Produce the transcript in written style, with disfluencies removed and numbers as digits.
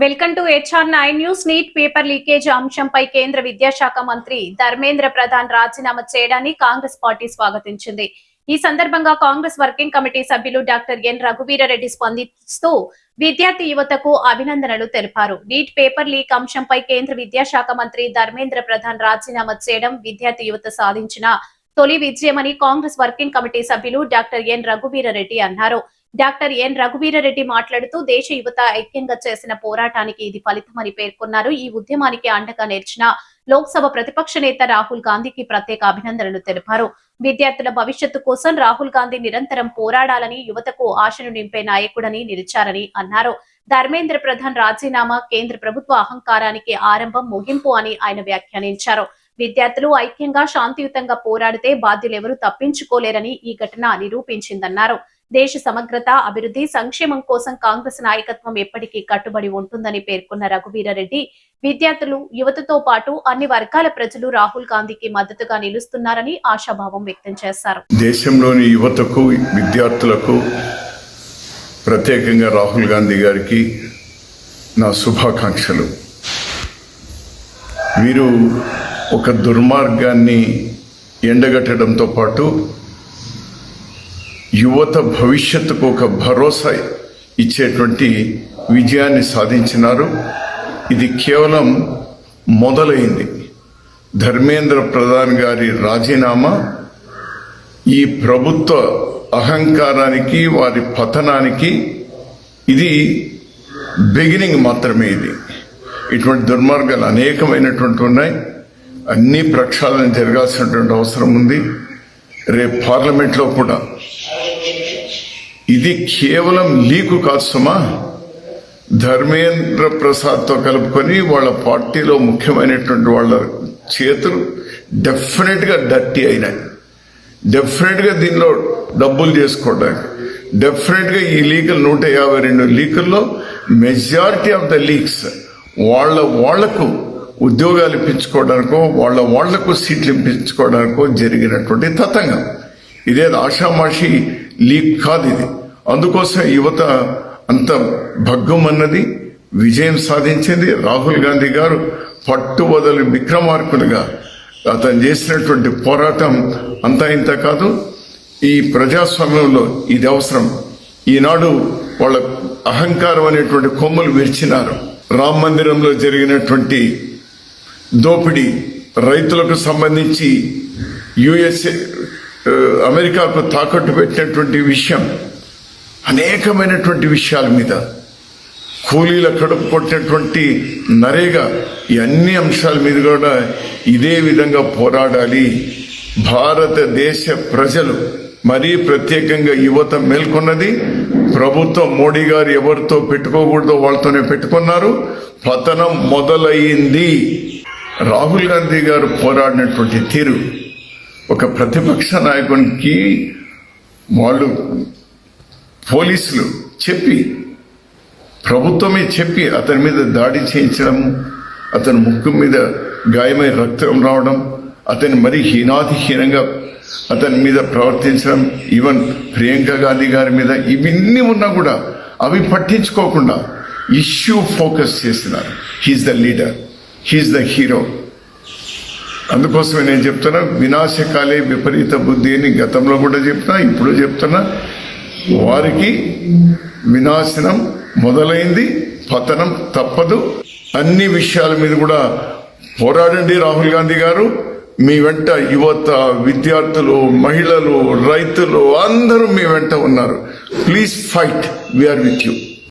Welcome to HR9 news. Neat paper leakage అంశంపై కేంద్ర విద్యాశాఖ మంత్రి ధర్మేంద్ర ప్రధాన్ రాజీనామా చేయడాన్ని కాంగ్రెస్ పార్టీ స్వాగతించింది. ఈ సందర్భంగా కాంగ్రెస్ వర్కింగ్ కమిటీ సభ్యులు డాక్టర్ ఎన్ రఘువీరారెడ్డి స్పందిస్తూ విద్యార్థి యువతకు అభినందనలు తెలిపారు. నీట్ పేపర్ లీక్ అంశంపై కేంద్ర విద్యాశాఖ మంత్రి ధర్మేంద్ర ప్రధాన్ రాజీనామా చేయడం విద్యార్థి యువత సాధించిన తొలి విజయమని కాంగ్రెస్ వర్కింగ్ కమిటీ సభ్యులు డాక్టర్ ఎన్ రఘువీరారెడ్డి అన్నారు. డాక్టర్ ఎన్ రఘువీరారెడ్డి మాట్లాడుతూ దేశ యువత ఐక్యంగా చేసిన పోరాటానికి ఇది ఫలితమని పేర్కొన్నారు. ఈ ఉద్యమానికి అండగా నిలిచిన లోక్సభ ప్రతిపక్ష నేత రాహుల్ గాంధీకి ప్రత్యేక అభినందనలు తెలిపారు. విద్యార్థుల భవిష్యత్తు కోసం రాహుల్ గాంధీ నిరంతరం పోరాడాలని, యువతకు ఆశను నింపే నాయకుడని నిలిచారని అన్నారు. ధర్మేంద్ర ప్రధాన్ రాజీనామా కేంద్ర ప్రభుత్వ అహంకారానికి ఆరంభం, ముగింపు అని ఆయన వ్యాఖ్యానించారు. విద్యార్థులు ఐక్యంగా శాంతియుతంగా పోరాడితే బాధ్యులెవరూ తప్పించుకోలేరని ఈ ఘటన నిరూపించిందన్నారు. దేశ సమగ్రత, అభివృద్ధి, సంక్షేమం కోసం కాంగ్రెస్ నాయకత్వం ఎప్పటికీ కట్టుబడి ఉంటుందని పేర్కొన్న రఘువీరారెడ్డి, విద్యార్థులు, యువతతో పాటు అన్ని వర్గాల ప్రజలు రాహుల్ గాంధీకి మద్దతుగా నిలుస్తున్నారని ఆశాభావం వ్యక్తం చేశారు. దేశంలోని యువతకు, విద్యార్థులకు, ప్రత్యేకంగా రాహుల్ గాంధీ గారికి నా శుభాకాంక్షలు. వీరు ఒక దుర్మార్గాన్ని ఎండగట్టడంతో పాటు యువత భవిష్యత్తుకు ఒక భరోసా ఇచ్చేటువంటి విజయాన్ని సాధించినారు. ఇది కేవలం మొదలైంది. ధర్మేంద్ర ప్రధాన్ గారి రాజీనామా ఈ ప్రభుత్వ అహంకారానికి, వారి పతనానికి ఇది బిగినింగ్ మాత్రమే. ఇటువంటి దుర్మార్గాలు అనేకమైనటువంటి ఉన్నాయి. అన్ని ప్రక్షాళన జరగాల్సినటువంటి అవసరం ఉంది. రేపు పార్లమెంట్లో కూడా ఇది కేవలం లీకు కాదు సుమా. ధర్మేంద్ర ప్రసాద్తో కలుపుకొని వాళ్ళ పార్టీలో ముఖ్యమైనటువంటి వాళ్ళ చేతులు డెఫినెట్గా డర్టీ అయినాయి. డెఫినెట్గా దీనిలో డబ్బులు చేసుకోవడానికి, డెఫినెట్గా ఈ లీకులు 152 లీకుల్లో మెజారిటీ ఆఫ్ ద లీక్స్ వాళ్లకు ఉద్యోగాలు ఇప్పించుకోవడానికో, వాళ్లకు సీట్లు ఇప్పించుకోవడానికో జరిగినటువంటి తతంగం. ఇదేదో ఆషామాషి లీక్ కాదు ఇది. అందుకోసం యువత అంత భగ్గమన్నది విజయం సాధించింది. రాహుల్ గాంధీ గారు పట్టువదలి విక్రమార్కులుగా అతను చేసినటువంటి పోరాటం అంతా ఇంత కాదు. ఈ ప్రజాస్వామ్యంలో ఇది అవసరం. ఈనాడు వాళ్ళ అహంకారం అనేటువంటి కొమ్ములు విరిచినారు. రామ మందిరంలో జరిగినటువంటి దోపిడీ, రైతులకు సంబంధించి అమెరికాకు తాకట్టు పెట్టినటువంటి విషయం, అనేకమైనటువంటి విషయాల మీద, కూలీల కడుపు కొట్టినటువంటి నరేగా, ఈ అన్ని అంశాల మీద కూడా ఇదే విధంగా పోరాడాలి. భారతదేశ ప్రజలు, మరీ ప్రత్యేకంగా యువత మేల్కొన్నది. ప్రభుత్వం, మోడీ గారు ఎవరితో పెట్టుకోకూడదో వాళ్ళతోనే పెట్టుకున్నారు. పతనం మొదలయ్యింది. రాహుల్ గాంధీ గారు పోరాడినటువంటి తీరు ఒక ప్రతిపక్ష నాయకునికి వాళ్ళు పోలీసులు చెప్పి, ప్రభుత్వమే చెప్పి అతని మీద దాడి చేయించడం, అతని ముక్కు మీద గాయమై రక్తం రావడం, అతని మరీ హీనాతిహీనంగా అతని మీద ప్రవర్తించడం, ఈవెన్ ప్రియాంక గాంధీ గారి మీద, ఇవన్నీ ఉన్నా కూడా అవి పట్టించుకోకుండా ఇష్యూ ఫోకస్ చేస్తున్నారు. He's the leader, he's the hero. అందుకోసమే నేను చెప్తున్నా, వినాశకాలే విపరీత బుద్ధి అని గతంలో కూడా చెప్తున్నా, ఇప్పుడు చెప్తున్నా. వారికి వినాశనం మొదలైంది, పతనం తప్పదు. అన్ని విషయాల మీద కూడా పోరాడండి రాహుల్ గాంధీ గారు. మీ వెంట యువత, విద్యార్థులు, మహిళలు, రైతులు అందరూ మీ వెంట ఉన్నారు. Please fight, we are with you.